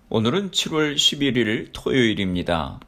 오늘은 7월 11일 토요일입니다.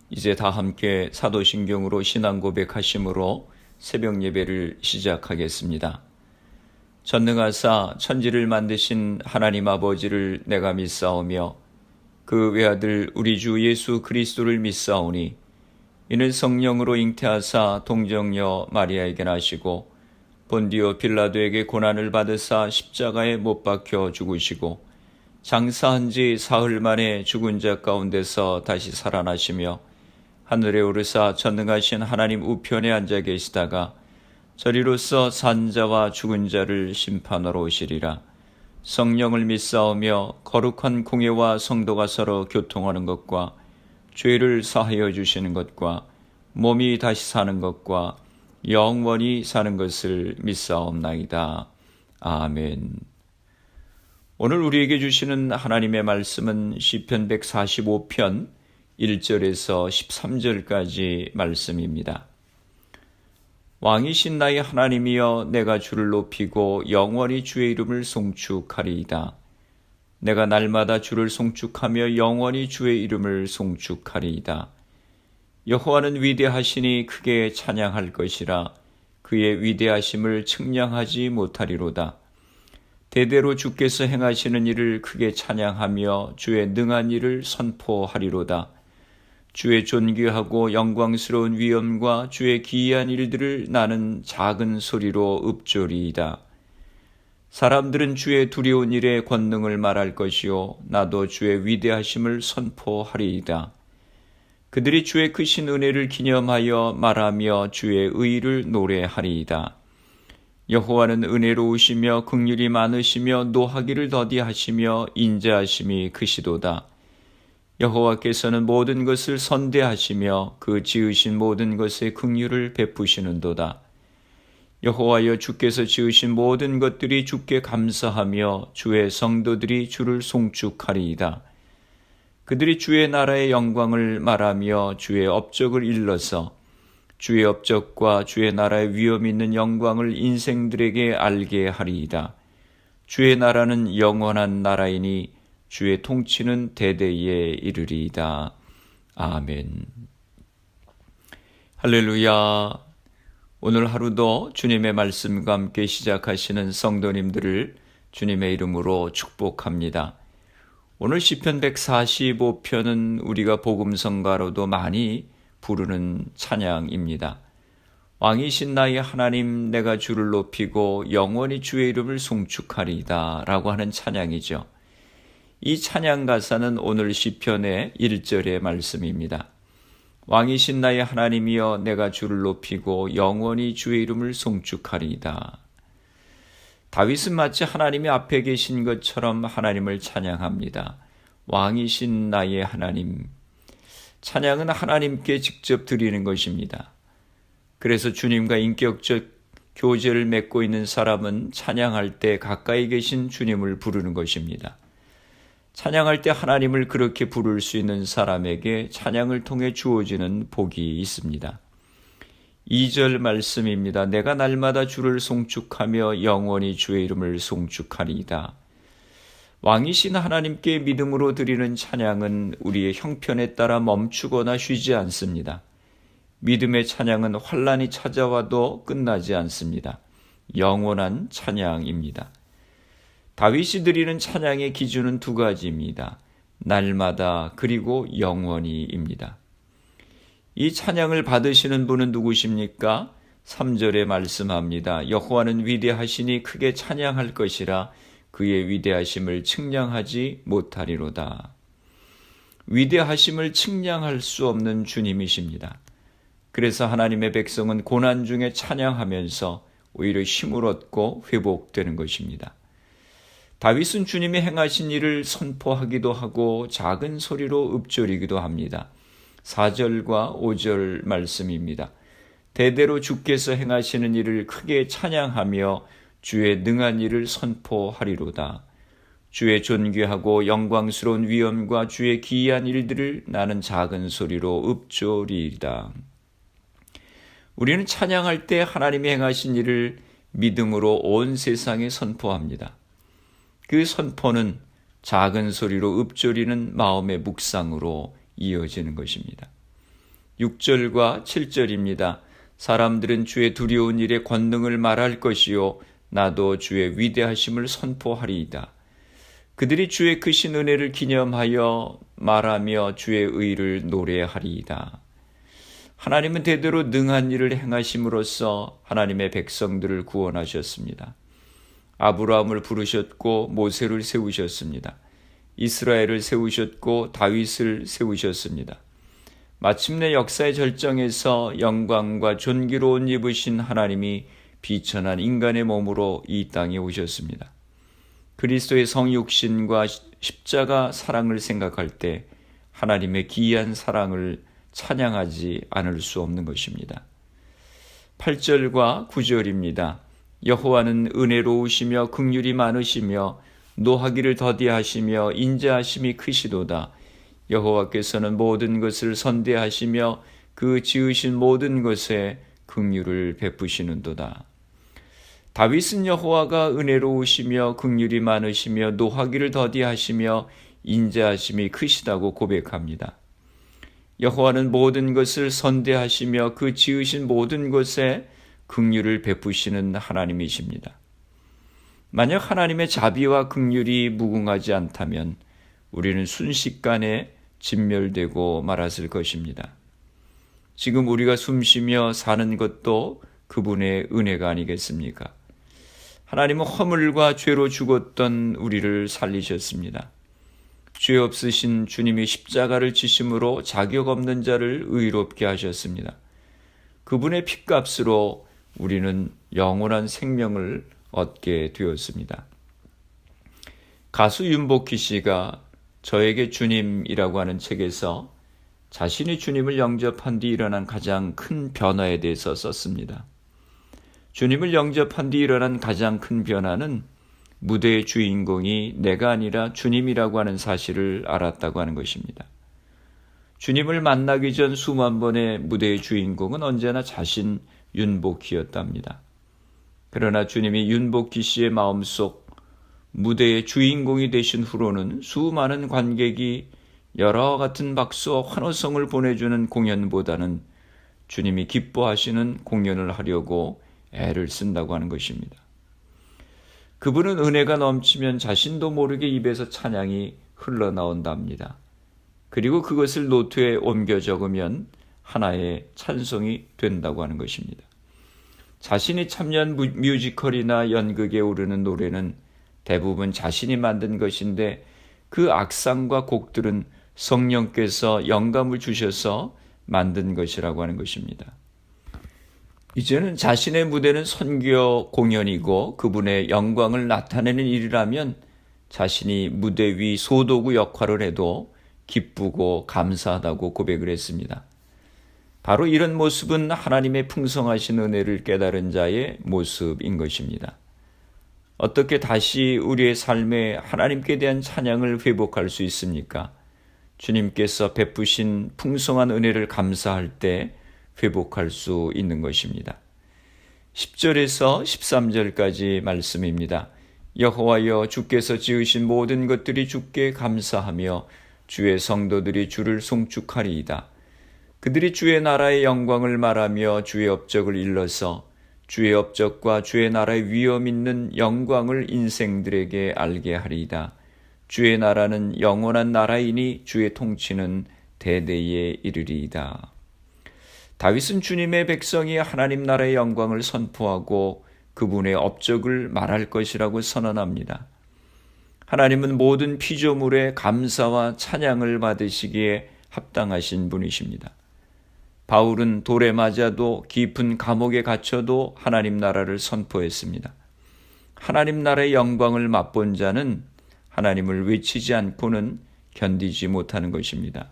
이제 다 함께 사도신경으로 신앙 고백하심으로 새벽 예배를 시작하겠습니다. 전능하사 천지를 만드신 하나님 아버지를 내가 믿사오며 그 외아들 우리 주 예수 그리스도를 믿사오니 이는 성령으로 잉태하사 동정녀 마리아에게 나시고 본디오 빌라도에게 고난을 받으사 십자가에 못 박혀 죽으시고 장사한 지 사흘 만에 죽은 자 가운데서 다시 살아나시며 하늘에 오르사 전능하신 하나님 우편에 앉아 계시다가 저리로서 산 자와 죽은 자를 심판하러 오시리라. 성령을 믿사오며 거룩한 공예와 성도가 서로 교통하는 것과 죄를 사하여 주시는 것과 몸이 다시 사는 것과 영원히 사는 것을 믿사옵나이다. 아멘. 오늘 우리에게 주시는 하나님의 말씀은 시편 145편 1절에서 13절까지 말씀입니다. 왕이신 나의 하나님이여 내가 주를 높이고 영원히 주의 이름을 송축하리이다. 내가 날마다 주를 송축하며 영원히 주의 이름을 송축하리이다. 여호와는 위대하시니 크게 찬양할 것이라. 그의 위대하심을 측량하지 못하리로다. 대대로 주께서 행하시는 일을 크게 찬양하며 주의 능한 일을 선포하리로다. 주의 존귀하고 영광스러운 위엄과 주의 기이한 일들을 나는 작은 소리로 읊조리이다. 사람들은 주의 두려운 일의 권능을 말할 것이요 나도 주의 위대하심을 선포하리이다. 그들이 주의 크신 은혜를 기념하여 말하며 주의 의를 노래하리이다. 여호와는 은혜로우시며 긍휼이 많으시며 노하기를 더디하시며 인자하심이 크시도다. 여호와께서는 모든 것을 선대하시며 그 지으신 모든 것에 긍휼을 베푸시는도다. 여호와여 주께서 지으신 모든 것들이 주께 감사하며 주의 성도들이 주를 송축하리이다. 그들이 주의 나라의 영광을 말하며 주의 업적을 일러서 주의 업적과 주의 나라의 위엄 있는 영광을 인생들에게 알게 하리이다. 주의 나라는 영원한 나라이니 주의 통치는 대대에 이르리이다. 아멘. 할렐루야. 오늘 하루도 주님의 말씀과 함께 시작하시는 성도님들을 주님의 이름으로 축복합니다. 오늘 시편 145편은 우리가 복음성가로도 많이 부르는 찬양입니다. 왕이신 나의 하나님 내가 주를 높이고 영원히 주의 이름을 송축하리이다 라고 하는 찬양이죠. 이 찬양 가사는 오늘 시편의 1절의 말씀입니다. 왕이신 나의 하나님이여 내가 주를 높이고 영원히 주의 이름을 송축하리이다. 다윗은 마치 하나님이 앞에 계신 것처럼 하나님을 찬양합니다. 왕이신 나의 하나님. 찬양은 하나님께 직접 드리는 것입니다. 그래서 주님과 인격적 교제를 맺고 있는 사람은 찬양할 때 가까이 계신 주님을 부르는 것입니다. 찬양할 때 하나님을 그렇게 부를 수 있는 사람에게 찬양을 통해 주어지는 복이 있습니다. 2절 말씀입니다. 내가 날마다 주를 송축하며 영원히 주의 이름을 송축하리이다. 왕이신 하나님께 믿음으로 드리는 찬양은 우리의 형편에 따라 멈추거나 쉬지 않습니다. 믿음의 찬양은 환난이 찾아와도 끝나지 않습니다. 영원한 찬양입니다. 다윗이 드리는 찬양의 기준은 두 가지입니다. 날마다 그리고 영원히입니다. 이 찬양을 받으시는 분은 누구십니까? 3절에 말씀합니다. 여호와는 위대하시니 크게 찬양할 것이라 그의 위대하심을 측량하지 못하리로다. 위대하심을 측량할 수 없는 주님이십니다. 그래서 하나님의 백성은 고난 중에 찬양하면서 오히려 힘을 얻고 회복되는 것입니다. 다윗은 주님이 행하신 일을 선포하기도 하고 작은 소리로 읊조리기도 합니다. 4절과 5절 말씀입니다. 대대로 주께서 행하시는 일을 크게 찬양하며 주의 능한 일을 선포하리로다. 주의 존귀하고 영광스러운 위엄과 주의 기이한 일들을 나는 작은 소리로 읊조리이다. 우리는 찬양할 때 하나님이 행하신 일을 믿음으로 온 세상에 선포합니다. 그 선포는 작은 소리로 읊조리는 마음의 묵상으로 이어지는 것입니다. 6절과 7절입니다. 사람들은 주의 두려운 일의 권능을 말할 것이요 나도 주의 위대하심을 선포하리이다. 그들이 주의 크신 은혜를 기념하여 말하며 주의 의를 노래하리이다. 하나님은 대대로 능한 일을 행하심으로써 하나님의 백성들을 구원하셨습니다. 아브라함을 부르셨고 모세를 세우셨습니다. 이스라엘을 세우셨고 다윗을 세우셨습니다. 마침내 역사의 절정에서 영광과 존귀로운 입으신 하나님이 비천한 인간의 몸으로 이 땅에 오셨습니다. 그리스도의 성육신과 십자가 사랑을 생각할 때 하나님의 기이한 사랑을 찬양하지 않을 수 없는 것입니다. 8절과 9절입니다. 여호와는 은혜로우시며 긍휼이 많으시며 노하기를 더디하시며 인자하심이 크시도다. 여호와께서는 모든 것을 선대하시며 그 지으신 모든 것에 긍휼을 베푸시는도다. 다윗은 여호와가 은혜로우시며 긍휼이 많으시며 노하기를 더디하시며 인자하심이 크시다고 고백합니다. 여호와는 모든 것을 선대하시며 그 지으신 모든 것에 긍휼을 베푸시는 하나님이십니다. 만약 하나님의 자비와 긍휼이 무궁하지 않다면 우리는 순식간에 진멸되고 말았을 것입니다. 지금 우리가 숨쉬며 사는 것도 그분의 은혜가 아니겠습니까? 하나님은 허물과 죄로 죽었던 우리를 살리셨습니다. 죄 없으신 주님이 십자가를 지심으로 자격 없는 자를 의롭게 하셨습니다. 그분의 핏값으로 우리는 영원한 생명을 얻게 되었습니다. 가수 윤복희 씨가 저에게 주님이라고 하는 책에서 자신이 주님을 영접한 뒤 일어난 가장 큰 변화에 대해서 썼습니다. 주님을 영접한 뒤 일어난 가장 큰 변화는 무대의 주인공이 내가 아니라 주님이라고 하는 사실을 알았다고 하는 것입니다. 주님을 만나기 전 수만 번의 무대의 주인공은 언제나 자신 윤복희였답니다. 그러나 주님이 윤복희 씨의 마음속 무대의 주인공이 되신 후로는 수많은 관객이 여러 같은 박수와 환호성을 보내주는 공연보다는 주님이 기뻐하시는 공연을 하려고 애를 쓴다고 하는 것입니다. 그분은 은혜가 넘치면 자신도 모르게 입에서 찬양이 흘러나온답니다. 그리고 그것을 노트에 옮겨 적으면 하나의 찬송이 된다고 하는 것입니다. 자신이 참여한 뮤지컬이나 연극에 오르는 노래는 대부분 자신이 만든 것인데 그 악상과 곡들은 성령께서 영감을 주셔서 만든 것이라고 하는 것입니다. 이제는 자신의 무대는 선교 공연이고 그분의 영광을 나타내는 일이라면 자신이 무대 위 소도구 역할을 해도 기쁘고 감사하다고 고백을 했습니다. 바로 이런 모습은 하나님의 풍성하신 은혜를 깨달은 자의 모습인 것입니다. 어떻게 다시 우리의 삶에 하나님께 대한 찬양을 회복할 수 있습니까? 주님께서 베푸신 풍성한 은혜를 감사할 때 회복할 수 있는 것입니다. 10절에서 13절까지 말씀입니다. 여호와여 주께서 지으신 모든 것들이 주께 감사하며 주의 성도들이 주를 송축하리이다. 그들이 주의 나라의 영광을 말하며 주의 업적을 일러서 주의 업적과 주의 나라의 위엄 있는 영광을 인생들에게 알게 하리이다. 주의 나라는 영원한 나라이니 주의 통치는 대대에 이르리이다. 다윗은 주님의 백성이 하나님 나라의 영광을 선포하고 그분의 업적을 말할 것이라고 선언합니다. 하나님은 모든 피조물의 감사와 찬양을 받으시기에 합당하신 분이십니다. 바울은 돌에 맞아도 깊은 감옥에 갇혀도 하나님 나라를 선포했습니다. 하나님 나라의 영광을 맛본 자는 하나님을 외치지 않고는 견디지 못하는 것입니다.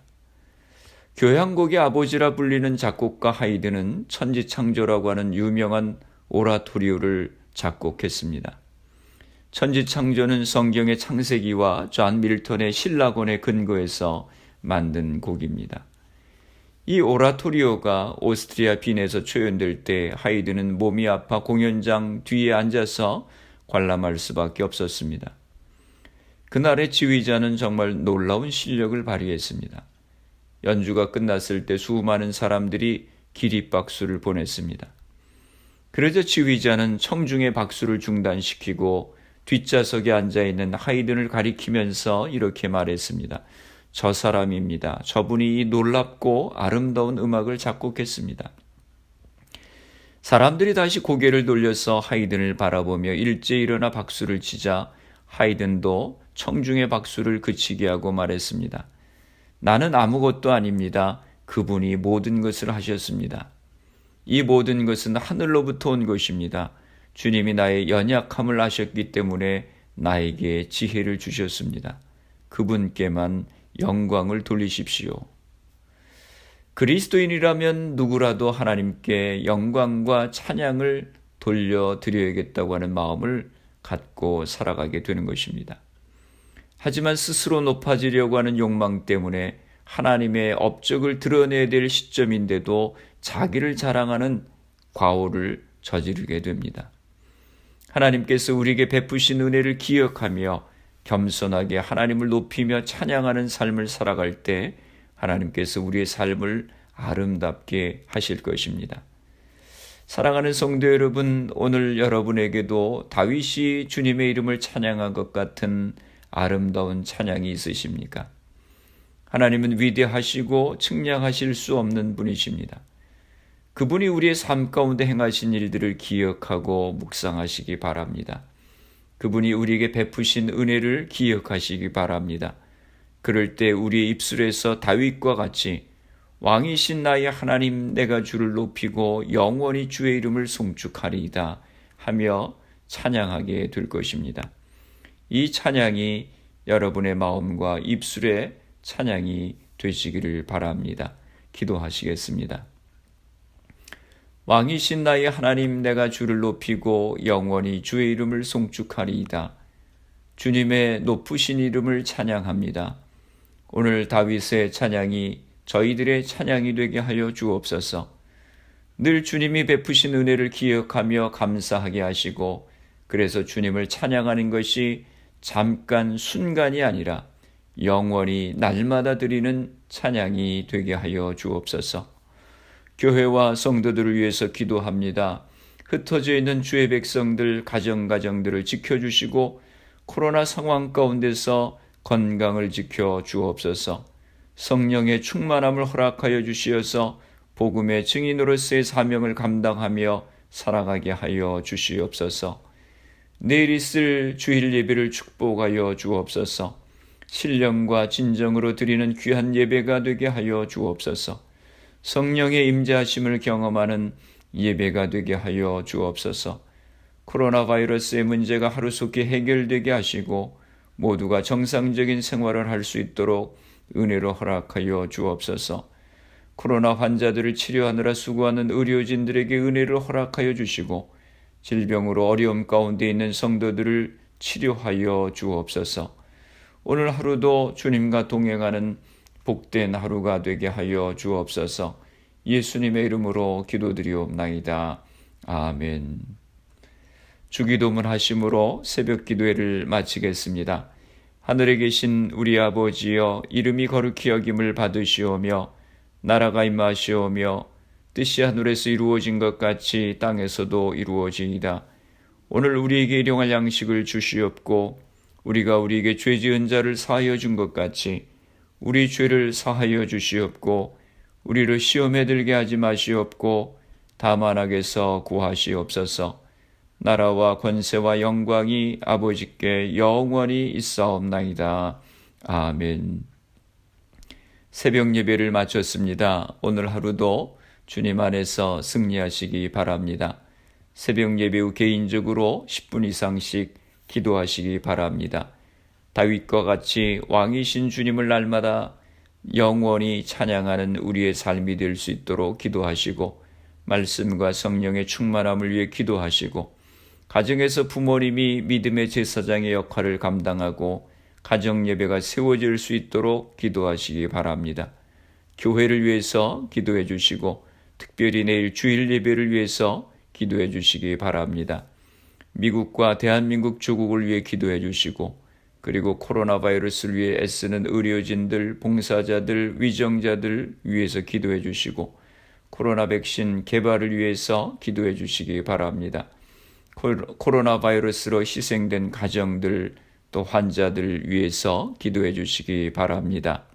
교향곡의 아버지라 불리는 작곡가 하이드는 천지창조라고 하는 유명한 오라토리오를 작곡했습니다. 천지창조는 성경의 창세기와 존 밀턴의 신라권에 근거해서 만든 곡입니다. 이 오라토리오가 오스트리아 빈에서 초연될 때 하이드는 몸이 아파 공연장 뒤에 앉아서 관람할 수밖에 없었습니다. 그날의 지휘자는 정말 놀라운 실력을 발휘했습니다. 연주가 끝났을 때 수많은 사람들이 기립박수를 보냈습니다. 그러자 지휘자는 청중의 박수를 중단시키고 뒷좌석에 앉아있는 하이든을 가리키면서 이렇게 말했습니다. 저 사람입니다. 저분이 이 놀랍고 아름다운 음악을 작곡했습니다. 사람들이 다시 고개를 돌려서 하이든을 바라보며 일제히 일어나 박수를 치자 하이든도 청중의 박수를 그치게 하고 말했습니다. 나는 아무것도 아닙니다. 그분이 모든 것을 하셨습니다. 이 모든 것은 하늘로부터 온 것입니다. 주님이 나의 연약함을 아셨기 때문에 나에게 지혜를 주셨습니다. 그분께만 영광을 돌리십시오. 그리스도인이라면 누구라도 하나님께 영광과 찬양을 돌려드려야겠다고 하는 마음을 갖고 살아가게 되는 것입니다. 하지만 스스로 높아지려고 하는 욕망 때문에 하나님의 업적을 드러내야 될 시점인데도 자기를 자랑하는 과오를 저지르게 됩니다. 하나님께서 우리에게 베푸신 은혜를 기억하며 겸손하게 하나님을 높이며 찬양하는 삶을 살아갈 때 하나님께서 우리의 삶을 아름답게 하실 것입니다. 사랑하는 성도 여러분, 오늘 여러분에게도 다윗이 주님의 이름을 찬양한 것 같은 아름다운 찬양이 있으십니까? 하나님은 위대하시고 측량하실 수 없는 분이십니다. 그분이 우리의 삶 가운데 행하신 일들을 기억하고 묵상하시기 바랍니다. 그분이 우리에게 베푸신 은혜를 기억하시기 바랍니다. 그럴 때 우리의 입술에서 다윗과 같이 왕이신 나의 하나님 내가 주를 높이고 영원히 주의 이름을 송축하리이다 하며 찬양하게 될 것입니다. 이 찬양이 여러분의 마음과 입술의 찬양이 되시기를 바랍니다. 기도하시겠습니다. 왕이신 나의 하나님 내가 주를 높이고 영원히 주의 이름을 송축하리이다. 주님의 높으신 이름을 찬양합니다. 오늘 다윗의 찬양이 저희들의 찬양이 되게 하여 주옵소서. 늘 주님이 베푸신 은혜를 기억하며 감사하게 하시고 그래서 주님을 찬양하는 것이 잠깐 순간이 아니라 영원히 날마다 드리는 찬양이 되게 하여 주옵소서. 교회와 성도들을 위해서 기도합니다. 흩어져 있는 주의 백성들 가정들을 지켜주시고 코로나 상황 가운데서 건강을 지켜 주옵소서. 성령의 충만함을 허락하여 주시어서 복음의 증인으로서의 사명을 감당하며 살아가게 하여 주시옵소서. 내일 있을 주일 예배를 축복하여 주옵소서. 신령과 진정으로 드리는 귀한 예배가 되게 하여 주옵소서. 성령의 임재하심을 경험하는 예배가 되게 하여 주옵소서. 코로나 바이러스의 문제가 하루속히 해결되게 하시고 모두가 정상적인 생활을 할 수 있도록 은혜로 허락하여 주옵소서. 코로나 환자들을 치료하느라 수고하는 의료진들에게 은혜를 허락하여 주시고 질병으로 어려움 가운데 있는 성도들을 치료하여 주옵소서. 오늘 하루도 주님과 동행하는 복된 하루가 되게 하여 주옵소서. 예수님의 이름으로 기도드리옵나이다. 아멘. 주기도문 하심으로 새벽 기도회를 마치겠습니다. 하늘에 계신 우리 아버지여, 이름이 거룩히 여김을 받으시오며 나라가 임하시오며 뜻이 하늘에서 이루어진 것 같이 땅에서도 이루어지이다. 오늘 우리에게 일용할 양식을 주시옵고 우리가 우리에게 죄 지은 자를 사하여 준 것 같이 우리 죄를 사하여 주시옵고 우리를 시험에 들게 하지 마시옵고 다만 악에서 구하시옵소서. 나라와 권세와 영광이 아버지께 영원히 있사옵나이다. 아멘. 새벽 예배를 마쳤습니다. 오늘 하루도 주님 안에서 승리하시기 바랍니다. 새벽 예배 후 개인적으로 10분 이상씩 기도하시기 바랍니다. 다윗과 같이 왕이신 주님을 날마다 영원히 찬양하는 우리의 삶이 될 수 있도록 기도하시고 말씀과 성령의 충만함을 위해 기도하시고 가정에서 부모님이 믿음의 제사장의 역할을 감당하고 가정 예배가 세워질 수 있도록 기도하시기 바랍니다. 교회를 위해서 기도해 주시고 특별히 내일 주일 예배를 위해서 기도해 주시기 바랍니다. 미국과 대한민국 조국을 위해 기도해 주시고 그리고 코로나 바이러스를 위해 애쓰는 의료진들, 봉사자들, 위정자들 위해서 기도해 주시고 코로나 백신 개발을 위해서 기도해 주시기 바랍니다. 코로나 바이러스로 희생된 가정들 또 환자들 위해서 기도해 주시기 바랍니다.